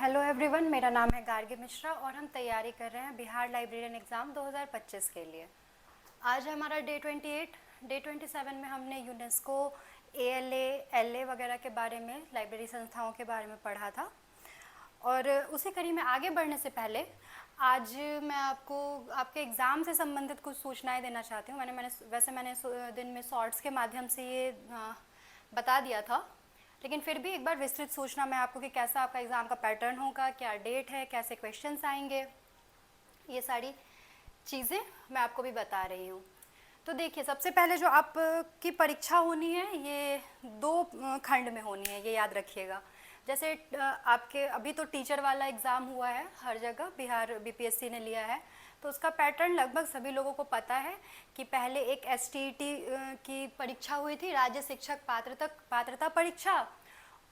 Hello everyone, मेरा नाम है गार्गी मिश्रा और हम तैयारी कर रहे हैं बिहार लाइब्रेरियन एग्ज़ाम 2025 के लिए। आज है हमारा डे 28। डे 27 में हमने यूनेस्को, एएलए, एलए वगैरह के बारे में, लाइब्रेरी संस्थाओं के बारे में पढ़ा था। और उसी कड़ी में आगे बढ़ने से पहले आज मैं आपको आपके एग्ज़ाम से संबंधित कुछ सूचनाएं देना चाहती हूँ। मैंने दिन में शॉर्ट्स के माध्यम से ये बता दिया था, लेकिन फिर भी एक बार विस्तृत सूचना मैं आपको कि कैसा आपका एग्ज़ाम का पैटर्न होगा, क्या डेट है, कैसे क्वेश्चंस आएंगे, ये सारी चीज़ें मैं आपको भी बता रही हूँ। तो देखिए, सबसे पहले जो आपकी परीक्षा होनी है ये 2 खंड में होनी है, ये याद रखिएगा। जैसे आपके अभी तो टीचर वाला एग्ज़ाम हुआ है हर जगह, बिहार बीपीएससी ने लिया है, तो उसका पैटर्न लगभग सभी लोगों को पता है कि पहले एक एसटीईटी की परीक्षा हुई थी, राज्य शिक्षक पात्रता परीक्षा।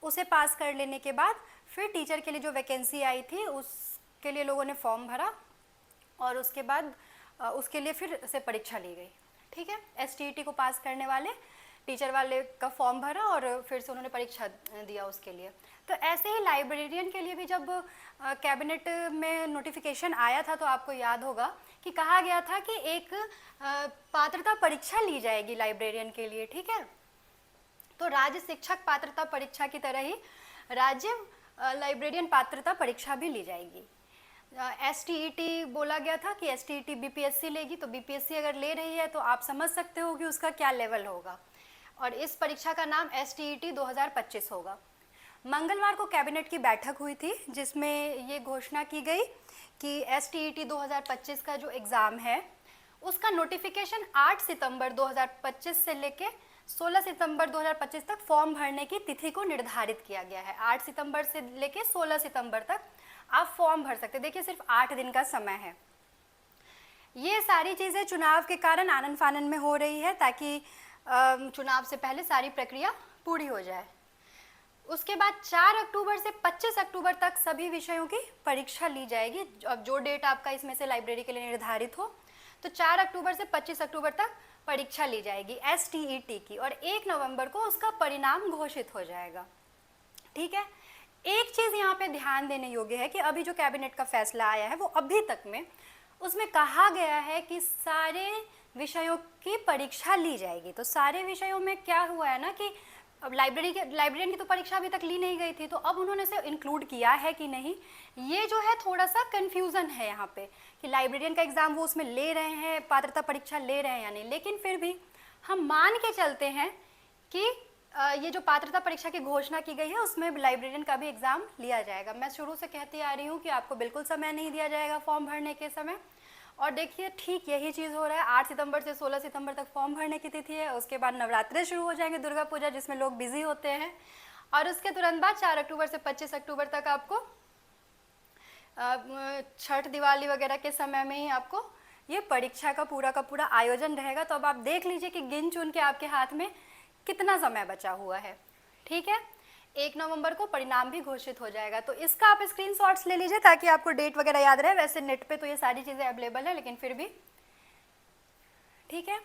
उसे पास कर लेने के बाद फिर टीचर के लिए जो वैकेंसी आई थी उसके लिए लोगों ने फॉर्म भरा और उसके बाद उसके लिए फिर से परीक्षा ली गई। ठीक है, एसटीईटी को पास करने वाले टीचर वाले का फॉर्म भरा और फिर से उन्होंने परीक्षा दिया उसके लिए। तो ऐसे ही लाइब्रेरियन के लिए भी जब कैबिनेट में नोटिफिकेशन आया था तो आपको याद होगा कि कहा गया था कि एक पात्रता परीक्षा ली जाएगी लाइब्रेरियन के लिए। ठीक है, तो राज्य शिक्षक पात्रता परीक्षा की तरह ही राज्य लाइब्रेरियन पात्रता परीक्षा भी ली जाएगी। एसटीईटी बोला गया था कि एसटीईटी बीपीएससी लेगी, तो बीपीएससी अगर ले रही है तो आप समझ सकते हो कि उसका क्या लेवल होगा, और इस परीक्षा का नाम एसटीईटी 2025 होगा। मंगलवार को कैबिनेट की बैठक हुई थी जिसमें ये घोषणा की गई कि एसटीईटी 2025 का जो एग्ज़ाम है उसका नोटिफिकेशन 8 सितंबर 2025 से लेके 16 सितंबर 2025 तक फॉर्म भरने की तिथि को निर्धारित किया गया है। 8 सितंबर से लेके 16 सितंबर तक आप फॉर्म भर सकते हैं। देखिए, सिर्फ 8 दिन का समय है। ये सारी चीज़ें चुनाव के कारण आनन फानन में हो रही है ताकि चुनाव से पहले सारी प्रक्रिया पूरी हो जाए। उसके बाद 4 अक्टूबर से 25 अक्टूबर तक सभी विषयों की परीक्षा ली जाएगी। अब जो डेट आपका इसमें से लाइब्रेरी के लिए निर्धारित हो, तो 4 अक्टूबर से 25 अक्टूबर तक परीक्षा ली जाएगी एसटीईटी की, और 1 नवंबर को उसका परिणाम घोषित हो जाएगा। ठीक है, एक चीज़ यहाँ पे ध्यान देने योग्य है कि अभी जो कैबिनेट का फैसला आया है वो अभी तक में उसमें कहा गया है कि सारे विषयों की परीक्षा ली जाएगी। तो सारे विषयों में क्या हुआ है ना कि अब लाइब्रेरियन की तो परीक्षा अभी तक ली नहीं गई थी, तो अब उन्होंने इसे इंक्लूड किया है कि नहीं, ये जो है थोड़ा सा कन्फ्यूज़न है यहाँ पे कि लाइब्रेरियन का एग्ज़ाम वो उसमें ले रहे हैं, पात्रता परीक्षा ले रहे हैं या नहीं। लेकिन फिर भी हम मान के चलते हैं कि ये जो पात्रता परीक्षा की घोषणा की गई है उसमें लाइब्रेरियन का भी एग्ज़ाम लिया जाएगा। मैं शुरू से कहती आ रही हूँ कि आपको बिल्कुल समय नहीं दिया जाएगा फॉर्म भरने के समय, और देखिए ठीक यही चीज़ हो रहा है। 8 सितंबर से 16 सितंबर तक फॉर्म भरने की तिथि है, उसके बाद नवरात्रे शुरू हो जाएंगे, दुर्गा पूजा जिसमें लोग बिजी होते हैं, और उसके तुरंत बाद 4 अक्टूबर से 25 अक्टूबर तक आपको छठ दिवाली वगैरह के समय में ही आपको ये परीक्षा का पूरा आयोजन रहेगा। तो अब आप देख लीजिए कि गिन चुन के आपके हाथ में कितना समय बचा हुआ है। ठीक है, 1 नवंबर को परिणाम भी घोषित हो जाएगा। तो इसका आप स्क्रीनशॉट्स ले लीजिए ताकि आपको डेट वगैरह याद रहे। वैसे नेट पे तो ये सारी चीज़ें अवेलेबल है, लेकिन फिर भी ठीक है।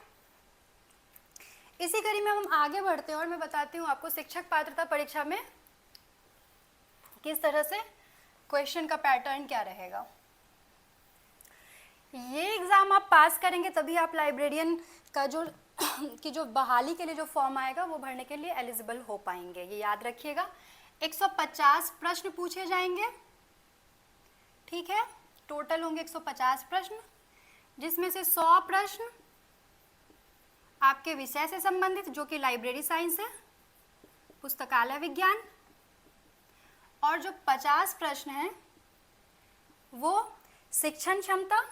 इसी कड़ी में हम आगे बढ़ते हैं और मैं बताती हूँ आपको शिक्षक पात्रता परीक्षा में किस तरह से क्वेश्चन का पैटर्न क्या रहेगा। ये एग्ज़ाम आप पास करेंगे तभी आप लाइब्रेरियन का जो बहाली के लिए जो फॉर्म आएगा वो भरने के लिए एलिजिबल हो पाएंगे। ये याद रखिएगा, 150 प्रश्न पूछे जाएंगे। ठीक है, टोटल होंगे 150 प्रश्न, जिसमें से 100 प्रश्न आपके विषय से संबंधित जो कि लाइब्रेरी साइंस है, पुस्तकालय विज्ञान, और जो 50 प्रश्न हैं वो शिक्षण क्षमता,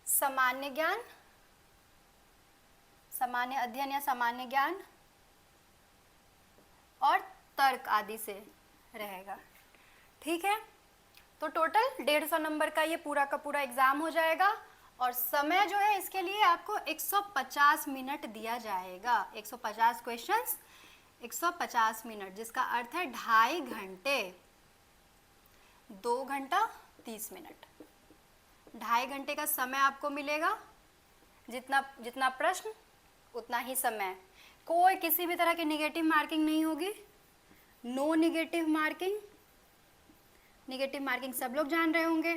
सामान्य ज्ञान, सामान्य अध्ययन या सामान्य ज्ञान और तर्क आदि से रहेगा। ठीक है, तो टोटल 150 नंबर का ये पूरा का पूरा एग्जाम हो जाएगा, और समय जो है इसके लिए आपको 150 मिनट दिया जाएगा। 150 क्वेश्चंस, 150 मिनट, जिसका अर्थ है 2.5 घंटे, 2 घंटा 30 मिनट, 2.5 घंटे का समय आपको मिलेगा। जितना प्रश्न उतना ही समय। कोई किसी भी तरह की निगेटिव मार्किंग नहीं होगी, no negative marking. Negative marking सब लोग जान रहे होंगे,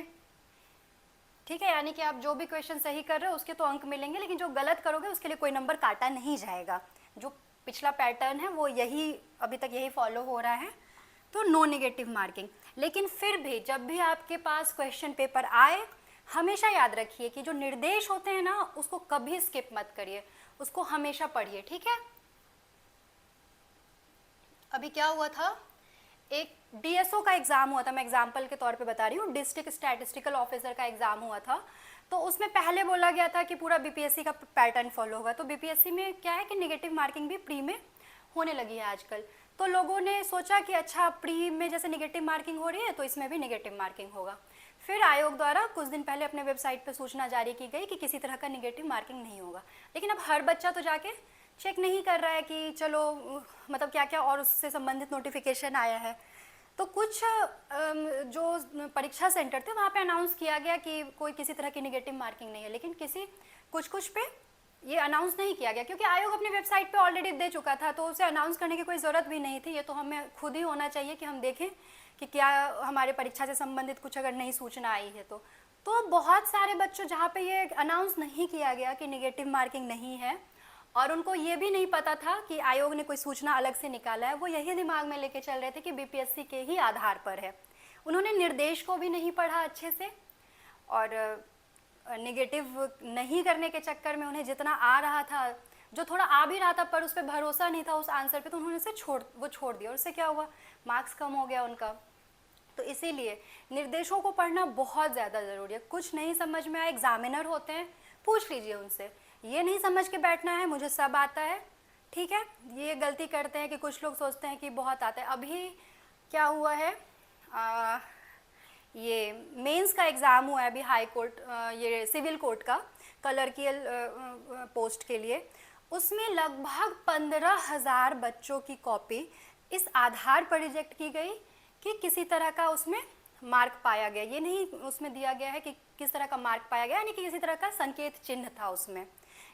ठीक है। यानी कि आप जो भी क्वेश्चन सही कर रहे हो उसके तो अंक मिलेंगे, लेकिन जो गलत करोगे उसके लिए कोई नंबर काटा नहीं जाएगा। जो पिछला पैटर्न है वो यही अभी तक यही फॉलो हो रहा है, तो नो निगेटिव मार्किंग। लेकिन फिर भी जब भी आपके पास क्वेश्चन पेपर आए, हमेशा याद रखिए कि जो निर्देश होते हैं ना उसको कभी स्किप मत करिए, उसको हमेशा पढ़िए, ठीक है। अभी क्या हुआ था, एक डीएसओ का एग्जाम हुआ था, मैं एग्जाम्पल के तौर पे बता रही हूँ, डिस्ट्रिक्ट स्टैटिस्टिकल ऑफिसर का एग्जाम हुआ था। तो उसमें पहले बोला गया था कि पूरा बीपीएससी का पैटर्न फॉलो होगा। तो बीपीएससी में क्या है कि निगेटिव मार्किंग भी प्री में होने लगी है आजकल। तो लोगों ने सोचा कि अच्छा प्री में जैसे निगेटिव मार्किंग हो रही है तो इसमें भी निगेटिव मार्किंग होगा। फिर आयोग द्वारा कुछ दिन पहले अपने वेबसाइट पर सूचना जारी की गई कि किसी तरह का निगेटिव मार्किंग नहीं होगा। लेकिन अब हर बच्चा तो जाके चेक नहीं कर रहा है कि चलो मतलब क्या क्या और उससे संबंधित नोटिफिकेशन आया है। तो कुछ जो परीक्षा सेंटर थे वहाँ पे अनाउंस किया गया कि कोई किसी तरह की निगेटिव मार्किंग नहीं है, लेकिन किसी कुछ पे ये अनाउंस नहीं किया गया, क्योंकि आयोग अपनी वेबसाइट पे ऑलरेडी दे चुका था, तो उसे अनाउंस करने की कोई ज़रूरत भी नहीं थी। ये तो हमें खुद ही होना चाहिए कि हम देखें कि क्या हमारे परीक्षा से संबंधित कुछ अगर नई सूचना आई है तो बहुत सारे बच्चों जहाँ पे ये अनाउंस नहीं किया गया कि निगेटिव मार्किंग नहीं है और उनको ये भी नहीं पता था कि आयोग ने कोई सूचना अलग से निकाला है, वो यही दिमाग में लेके चल रहे थे कि बीपीएससी के ही आधार पर है। उन्होंने निर्देश को भी नहीं पढ़ा अच्छे से, और नेगेटिव नहीं करने के चक्कर में उन्हें जितना आ रहा था, जो थोड़ा आ भी रहा था पर उस पर भरोसा नहीं था उस आंसर पे, तो उन्होंने उसे छोड़ दिया, और उससे क्या हुआ, मार्क्स कम हो गया उनका। तो इसीलिए निर्देशों को पढ़ना बहुत ज़्यादा ज़रूरी है। कुछ नहीं समझ में आए, एग्जामिनर होते हैं, पूछ लीजिए उनसे, ये नहीं समझ के बैठना है मुझे सब आता है, ठीक है। ये गलती करते हैं कि कुछ लोग सोचते हैं कि बहुत आता है। अभी क्या हुआ है, ये मेंस का एग्ज़ाम हुआ है अभी हाई कोर्ट, ये सिविल कोर्ट का क्लर्कियल पोस्ट के लिए। उसमें लगभग 15,000 बच्चों की कॉपी इस आधार पर रिजेक्ट की गई कि किसी तरह का उसमें मार्क पाया गया। ये नहीं उसमें दिया गया है कि किस तरह का मार्क पाया गया, यानी कि किसी तरह का संकेत चिन्ह था उसमें,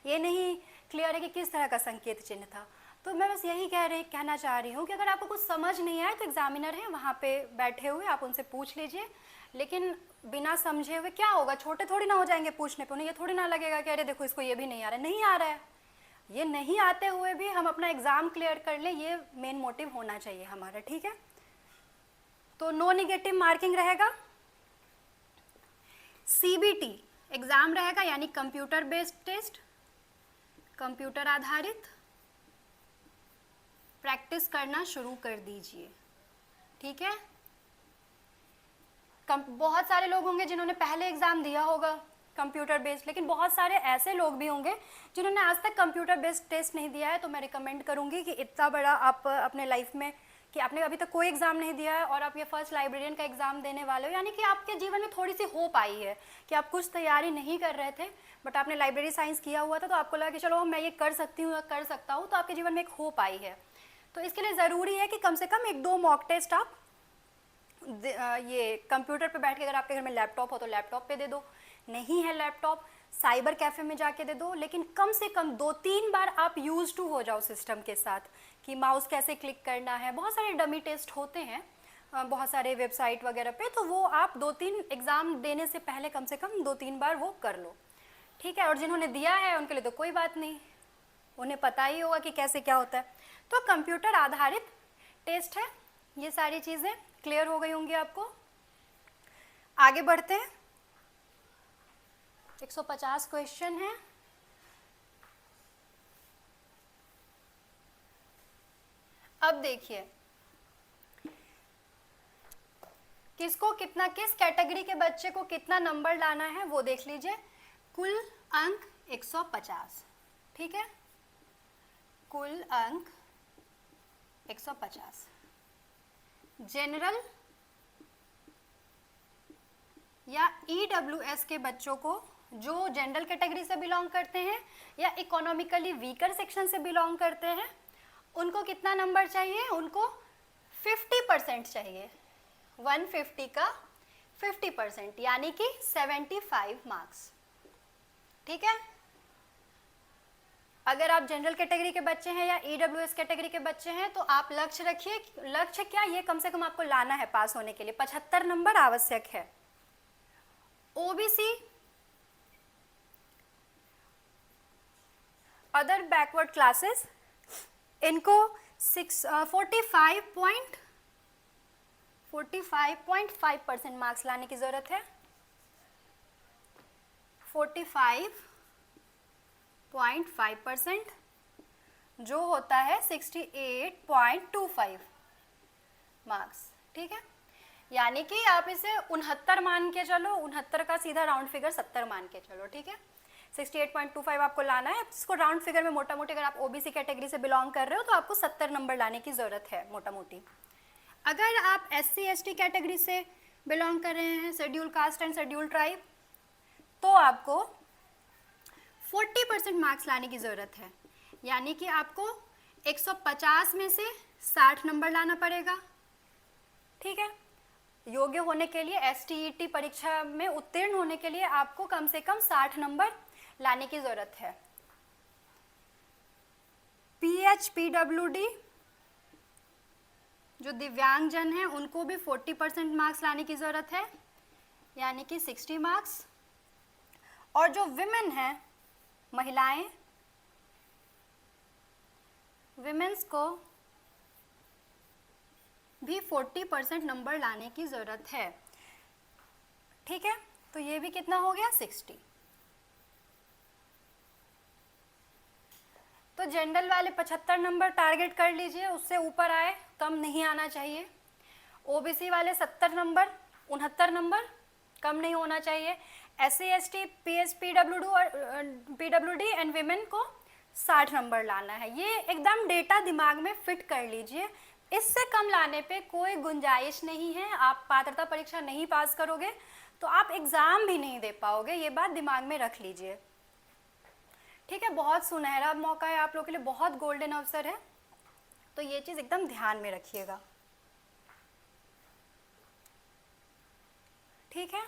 ये नहीं क्लियर है कि किस तरह का संकेत चिन्ह था। तो मैं बस यही कहना चाह रही हूँ कि अगर आपको कुछ समझ नहीं आए तो एग्जामिनर हैं वहाँ पे बैठे हुए, आप उनसे पूछ लीजिए। लेकिन बिना समझे हुए क्या होगा, छोटे थोड़ी ना हो जाएंगे पूछने पे, उन्हें ये थोड़ी ना लगेगा कि अरे देखो इसको ये भी नहीं आ रहा है। नहीं आ रहा है, ये नहीं आते हुए भी हम अपना एग्ज़ाम क्लियर कर लें, ये मेन मोटिव होना चाहिए हमारा, ठीक है। तो नो निगेटिव मार्किंग रहेगा। सीबीटी एग्ज़ाम रहेगा, यानी कंप्यूटर बेस्ड टेस्ट, कंप्यूटर आधारित। प्रैक्टिस करना शुरू कर दीजिए, ठीक है। बहुत सारे लोग होंगे जिन्होंने पहले एग्ज़ाम दिया होगा कंप्यूटर बेस्ड, लेकिन बहुत सारे ऐसे लोग भी होंगे जिन्होंने आज तक कंप्यूटर बेस्ड टेस्ट नहीं दिया है। तो मैं रिकमेंड करूँगी कि इतना बड़ा आप अपने लाइफ में, कि आपने अभी तक कोई एग्ज़ाम नहीं दिया है और आप ये फर्स्ट लाइब्रेरियन का एग्ज़ाम देने वाले हो, यानी कि आपके जीवन में थोड़ी सी होप आई है कि आप कुछ तैयारी नहीं कर रहे थे बट आपने लाइब्रेरी साइंस किया हुआ था, तो आपको लगा कि चलो मैं ये कर सकती हूँ या कर सकता हूँ, तो आपके जीवन में एक होप आई है। तो इसके लिए ज़रूरी है कि कम से कम 1-2 मॉक टेस्ट आप ये कंप्यूटर पे बैठ के, अगर आपके घर में लैपटॉप हो तो लैपटॉप पे दे दो, नहीं है लैपटॉप साइबर कैफ़े में जाके दे दो, लेकिन कम से कम 2-3 बार आप यूज टू हो जाओ सिस्टम के साथ कि माउस कैसे क्लिक करना है। बहुत सारे डमी टेस्ट होते हैं बहुत सारे वेबसाइट वगैरह पे, तो वो आप 2-3 एग्ज़ाम देने से पहले कम से कम 2-3 बार वो कर लो, ठीक है। और जिन्होंने दिया है उनके लिए तो कोई बात नहीं, उन्हें पता ही होगा कि कैसे क्या होता है। तो कंप्यूटर आधारित टेस्ट है, ये सारी चीज़ें क्लियर हो गई होंगी आपको। आगे बढ़ते हैं, 150 क्वेश्चन है। अब देखिए किसको कितना, किस कैटेगरी के बच्चे को कितना नंबर लाना है वो देख लीजिए। कुल अंक 150, ठीक है, कुल अंक 150। जनरल या ईडब्ल्यूएस के बच्चों को, जो जनरल कैटेगरी से बिलोंग करते हैं या इकोनॉमिकली वीकर सेक्शन से बिलोंग करते हैं, उनको कितना नंबर चाहिए, उनको 50% चाहिए। 150 का 50% यानी कि 75 मार्क्स, ठीक है। अगर आप जनरल कैटेगरी के बच्चे हैं या ईडब्ल्यूएस कैटेगरी के बच्चे हैं तो आप लक्ष्य रखिए, लक्ष्य क्या, ये कम से कम आपको लाना है पास होने के लिए, 75 नंबर आवश्यक है। ओबीसी, अदर बैकवर्ड क्लासेस, इनको 45.5% मार्क्स लाने की जरूरत है। 45.5% जो होता है 68.25 मार्क्स, ठीक है। यानी कि आप इसे 69 मान के चलो, 69 का सीधा राउंड फिगर 70 मान के चलो, ठीक है। 68.25 आपको लाना है। इसको राउंड फिगर में मोटा मोटी, अगर आप ओबीसी कैटेगरी से बिलोंग कर रहे हो तो आपको 70 नंबर लाने की ज़रूरत है मोटा मोटी। अगर आप एससी एसटी कैटेगरी से बिलोंग कर रहे हैं, schedule caste and schedule tribe, तो आपको 40% मार्क्स लाने की ज़रूरत है। यानी कि आपको 150 में से 60 नंबर लाना पड़ेगा, ठीक है। योग्य होने के लिए, एसटीईटी परीक्षा में उत्तीर्ण होने के लिए आपको कम से कम 60 नंबर लाने की ज़रूरत है। पीएचपीडब्ल्यूडी जो दिव्यांगजन हैं उनको भी 40% मार्क्स लाने की ज़रूरत है, यानी कि 60 मार्क्स। और जो विमेन हैं, महिलाएं, विमेंस को भी 40% नंबर लाने की ज़रूरत है, ठीक है। तो ये भी कितना हो गया, 60। तो जनरल वाले 75 नंबर टारगेट कर लीजिए, उससे ऊपर आए, कम नहीं आना चाहिए। ओबीसी वाले 70 नंबर, 69 नंबर, कम नहीं होना चाहिए। SC ST PWD and women को 60 नंबर लाना है। ये एकदम डेटा दिमाग में फिट कर लीजिए, इससे कम लाने पे कोई गुंजाइश नहीं है। आप पात्रता परीक्षा नहीं पास करोगे तो आप एग्ज़ाम भी नहीं दे पाओगे, ये बात दिमाग में रख लीजिए, ठीक है। बहुत सुनहरा मौका है आप लोगों के लिए, बहुत गोल्डन अवसर है, तो ये चीज़ एकदम ध्यान में रखिएगा, ठीक है।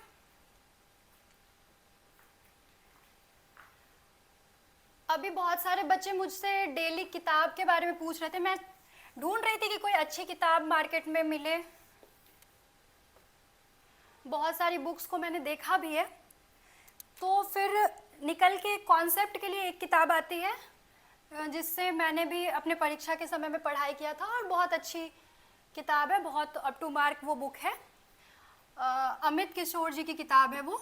अभी बहुत सारे बच्चे मुझसे डेली किताब के बारे में पूछ रहे थे, मैं ढूंढ रही थी कि कोई अच्छी किताब मार्केट में मिले। बहुत सारी बुक्स को मैंने देखा भी है, तो फिर निकल के कॉन्सेप्ट के लिए एक किताब आती है जिससे मैंने भी अपने परीक्षा के समय में पढ़ाई किया था, और बहुत अच्छी किताब है, बहुत अप टू मार्क वो बुक है। अमित किशोर जी की किताब है वो,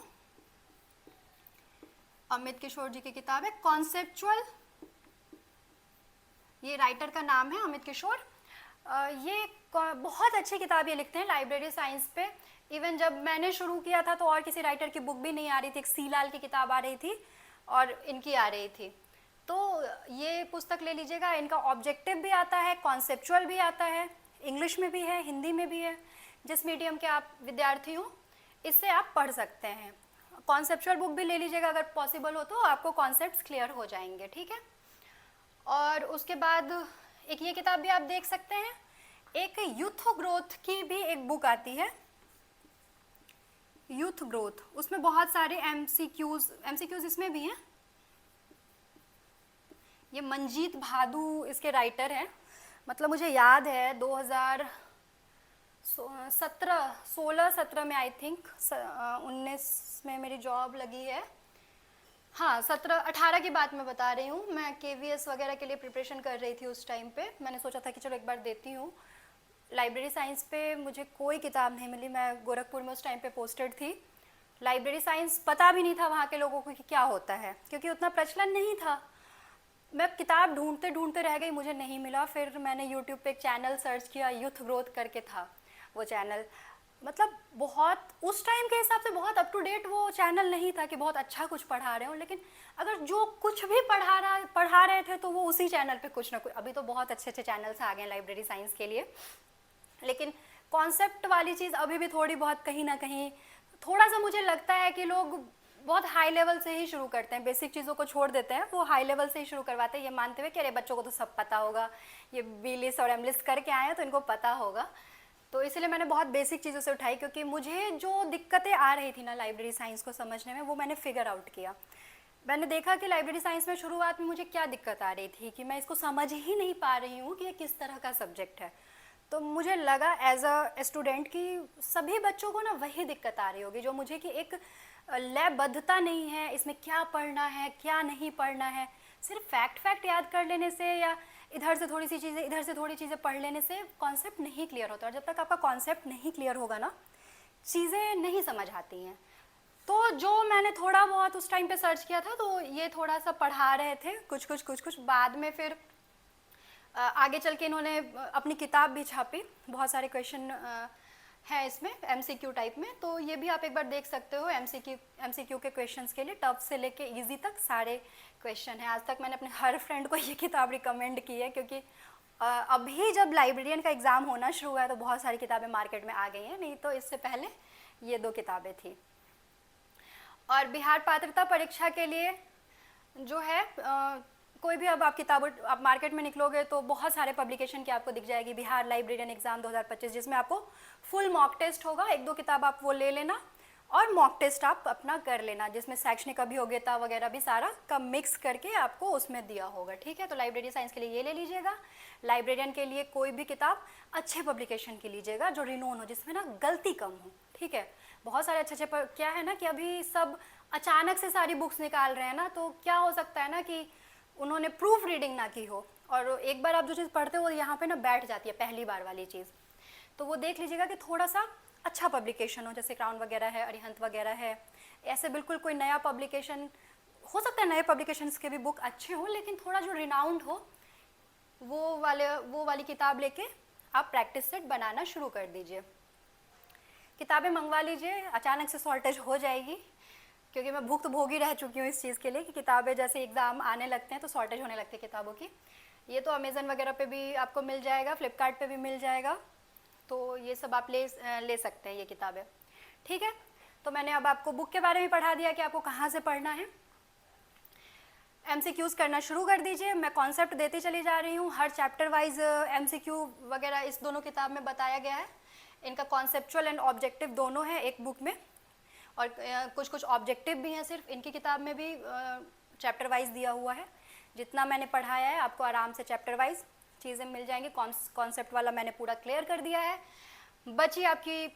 अमित किशोर जी की किताब है कॉन्सेप्चुअल, ये राइटर का नाम है अमित किशोर। ये बहुत अच्छी किताब ये लिखते हैं लाइब्रेरी साइंस पे। इवन जब मैंने शुरू किया था तो और किसी राइटर की बुक भी नहीं आ रही थी, एक सी लाल की किताब आ रही थी और इनकी आ रही थी। तो ये पुस्तक ले लीजिएगा, इनका ऑब्जेक्टिव भी आता है, कॉन्सेप्चुअल भी आता है, इंग्लिश में भी है, हिंदी में भी है। जिस मीडियम के आप विद्यार्थी हो इससे आप पढ़ सकते हैं। कॉन्सेप्चुअल बुक भी ले लीजिएगा अगर पॉसिबल हो तो, आपको कॉन्सेप्ट्स क्लियर हो जाएंगे, ठीक है। और उसके बाद एक ये किताब भी आप देख सकते हैं, एक यूथ ग्रोथ की भी एक बुक आती है, यूथ ग्रोथ। उसमें बहुत सारे एमसीक्यूज इसमें भी हैं। ये मंजीत भादु इसके राइटर हैं, मतलब मुझे याद है 2016-17 में, आई थिंक 19 में मेरी जॉब लगी है, हाँ 17-18 की बात मैं बता रही हूँ। मैं केवीएस वगैरह के लिए प्रिपरेशन कर रही थी उस टाइम पे, मैंने सोचा था कि चलो एक बार देती हूँ। लाइब्रेरी साइंस पे मुझे कोई किताब नहीं मिली, मैं गोरखपुर में उस टाइम पे पोस्टेड थी। लाइब्रेरी साइंस पता भी नहीं था वहाँ के लोगों को कि क्या होता है, क्योंकि उतना प्रचलन नहीं था। मैं किताब ढूंढते ढूंढते रह गई, मुझे नहीं मिला। फिर मैंने यूट्यूब पे एक चैनल सर्च किया, यूथ ग्रोथ करके था वो चैनल। मतलब बहुत उस टाइम के हिसाब से बहुत अप टू डेट वो चैनल नहीं था कि बहुत अच्छा कुछ पढ़ा रहे हो, लेकिन अगर जो कुछ भी पढ़ा रहे थे तो वो उसी चैनल पे कुछ ना कुछ। अभी तो बहुत अच्छे अच्छे चैनल्स आ गए हैं लाइब्रेरी साइंस के लिए, लेकिन कॉन्सेप्ट वाली चीज़ अभी भी थोड़ी बहुत कहीं ना कहीं, थोड़ा सा मुझे लगता है कि लोग बहुत हाई लेवल से ही शुरू करते हैं, बेसिक चीज़ों को छोड़ देते हैं, वो हाई लेवल से ही शुरू करवाते हैं, ये मानते हुए कि अरे बच्चों को तो सब पता होगा, ये बीलिस और एमलिस करके आए हैं तो इनको पता होगा। तो इसलिए मैंने बहुत बेसिक चीज़ों से उठाई, क्योंकि मुझे जो दिक्कतें आ रही थी ना लाइब्रेरी साइंस को समझने में, वो मैंने फिगर आउट किया। मैंने देखा कि लाइब्रेरी साइंस में शुरुआत में मुझे क्या दिक्कत आ रही थी कि मैं इसको समझ ही नहीं पा रही हूँ कि ये किस तरह का सब्जेक्ट है। तो मुझे लगा एज अ स्टूडेंट कि सभी बच्चों को ना वही दिक्कत आ रही होगी जो मुझे, कि एक लयबद्धता नहीं है इसमें, क्या पढ़ना है क्या नहीं पढ़ना है। सिर्फ फैक्ट याद कर लेने से या इधर से थोड़ी सी चीज़ें इधर से थोड़ी चीज़ें पढ़ लेने से कॉन्सेप्ट नहीं क्लियर होता, और जब तक आपका कॉन्सेप्ट नहीं क्लियर होगा ना, चीज़ें नहीं समझ आती हैं। तो जो मैंने थोड़ा बहुत उस टाइम पे सर्च किया था, तो ये थोड़ा सा पढ़ा रहे थे कुछ बाद में फिर आगे चल के इन्होंने अपनी किताब भी छापी, बहुत सारे क्वेश्चन हैं इसमें एमसीक्यू टाइप में, तो ये भी आप एक बार देख सकते हो। एमसीक्यू के क्वेश्चंस के लिए टफ से लेके इजी तक सारे क्वेश्चन हैं। आज तक मैंने अपने हर फ्रेंड को ये किताब रिकमेंड की है, क्योंकि अभी जब लाइब्रेरियन का एग्ज़ाम होना शुरू हुआ है तो बहुत सारी किताबें मार्केट में आ गई हैं, नहीं तो इससे पहले ये 2 किताबें थी। और बिहार पात्रता परीक्षा के लिए जो है कोई भी, अब आप किताबें, आप मार्केट में निकलोगे तो बहुत सारे पब्लिकेशन की आपको दिख जाएगी, बिहार लाइब्रेरियन एग्ज़ाम 2025, जिसमें आपको फुल मॉक टेस्ट होगा। 1-2 किताब आप वो ले लेना और मॉक टेस्ट आप अपना कर लेना, जिसमें शैक्षणिक अभियोग्यता वगैरह भी सारा का मिक्स करके आपको उसमें दिया होगा। ठीक है, तो लाइब्रेरी साइंस के लिए ये ले लीजिएगा। लाइब्रेरियन के लिए कोई भी किताब अच्छे पब्लिकेशन की लीजिएगा, जो रिनोन हो, जिसमें ना गलती कम हो। ठीक है, बहुत सारे अच्छे क्या है ना कि अभी सब अचानक से सारी बुक्स निकाल रहे हैं ना, तो क्या हो सकता है ना कि उन्होंने प्रूफ रीडिंग ना की हो, और एक बार आप जो चीज़ पढ़ते हो यहाँ पे ना बैठ जाती है पहली बार वाली चीज़। तो वो देख लीजिएगा कि थोड़ा सा अच्छा पब्लिकेशन हो, जैसे क्राउन वगैरह है, अरिहंत वगैरह है। ऐसे बिल्कुल कोई नया पब्लिकेशन, हो सकता है नए पब्लिकेशंस के भी बुक अच्छे हों, लेकिन थोड़ा जो रिनाउंड हो वो वाली किताब लेके आप प्रैक्टिस सेट बनाना शुरू कर दीजिए। किताबें मंगवा लीजिए, अचानक से शॉर्टेज हो जाएगी, क्योंकि मैं भुक्तभोगी रह चुकी हूँ इस चीज़ के लिए कि किताबें जैसे एग्ज़ाम आने लगते हैं तो शॉर्टेज होने लगती है किताबों की। ये तो अमेज़न वगैरह पे भी आपको मिल जाएगा, फ्लिपकार्ट पे भी मिल जाएगा, तो ये सब आप ले सकते हैं ये किताबें। ठीक है, तो मैंने अब आपको बुक के बारे में पढ़ा दिया कि आपको कहाँ से पढ़ना है। MCQs करना शुरू कर दीजिए, मैं कॉन्सेप्ट देती चली जा रही हूँ। हर चैप्टर वाइज MCQ वगैरह इस दोनों किताब में बताया गया है। इनका कॉन्सेप्चुअल एंड ऑब्जेक्टिव दोनों है एक बुक में, और कुछ ऑब्जेक्टिव भी हैं सिर्फ इनकी किताब में भी, चैप्टर वाइज दिया हुआ है। जितना मैंने पढ़ाया है आपको आराम से चैप्टर वाइज चीज़ें मिल जाएंगी। कॉन्सेप्ट वाला मैंने पूरा क्लियर कर दिया है। बची आपकी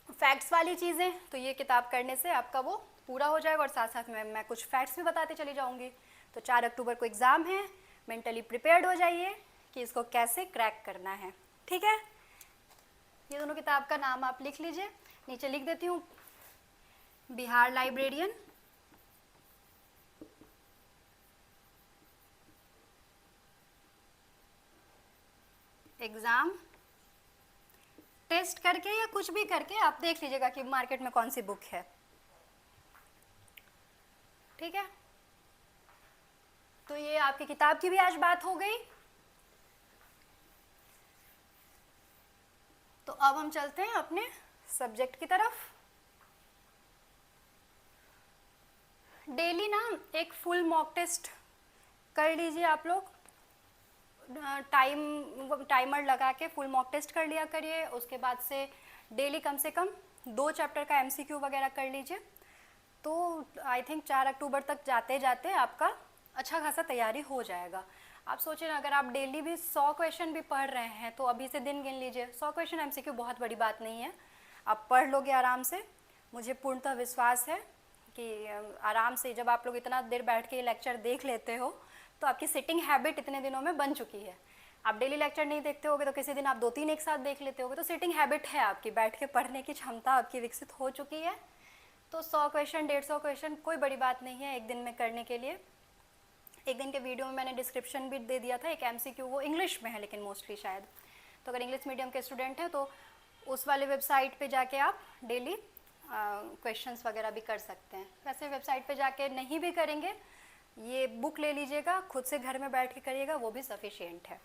फैक्ट्स वाली चीज़ें, तो ये किताब करने से आपका वो पूरा हो जाएगा, और साथ साथ में मैं कुछ फैक्ट्स भी बताते चली जाऊँगी। तो 4 अक्टूबर को एग्ज़ाम है, मेंटली प्रिपेयर्ड हो जाइए कि इसको कैसे क्रैक करना है। ठीक है, ये दोनों किताब का नाम आप लिख लीजिए, नीचे लिख देती हूँ, बिहार लाइब्रेरियन एग्ज़ाम टेस्ट करके या कुछ भी करके आप देख लीजिएगा कि मार्केट में कौन सी बुक है। ठीक है, तो ये आपकी किताब की भी आज बात हो गई। तो अब हम चलते हैं अपने सब्जेक्ट की तरफ। डेली ना एक फुल मॉक टेस्ट कर लीजिए आप लोग, टाइमर लगा के फुल मॉक टेस्ट कर लिया करिए। उसके बाद से डेली कम से कम 2 चैप्टर का MCQ वगैरह कर लीजिए। तो आई थिंक 4 अक्टूबर तक जाते जाते आपका अच्छा खासा तैयारी हो जाएगा। आप सोचें ना, अगर आप डेली भी 100 क्वेश्चन भी पढ़ रहे हैं तो अभी से दिन गिन लीजिए। 100 क्वेश्चन MCQ बहुत बड़ी बात नहीं है, आप पढ़ लोगे आराम से। मुझे पूर्णतः विश्वास है कि आराम से जब आप लोग इतना देर बैठ के लेक्चर देख लेते हो तो आपकी सिटिंग हैबिट इतने दिनों में बन चुकी है। आप डेली लेक्चर नहीं देखते होगे तो किसी दिन आप 2-3 एक साथ देख लेते होगे, तो सिटिंग हैबिट है आपकी, बैठ के पढ़ने की क्षमता आपकी विकसित हो चुकी है। तो 100 क्वेश्चन 150 क्वेश्चन कोई बड़ी बात नहीं है एक दिन में करने के लिए। एक दिन के वीडियो में मैंने डिस्क्रिप्शन भी दे दिया था एक MCQ, वो इंग्लिश में है लेकिन मोस्टली शायद, तो अगर इंग्लिश मीडियम के स्टूडेंट हैं तो उस वाले वेबसाइट पे जाके आप डेली क्वेश्चंस वगैरह भी कर सकते हैं। वैसे वेबसाइट पे जाके नहीं भी करेंगे, ये बुक ले लीजिएगा, खुद से घर में बैठ के करिएगा, वो भी सफिशिएंट है।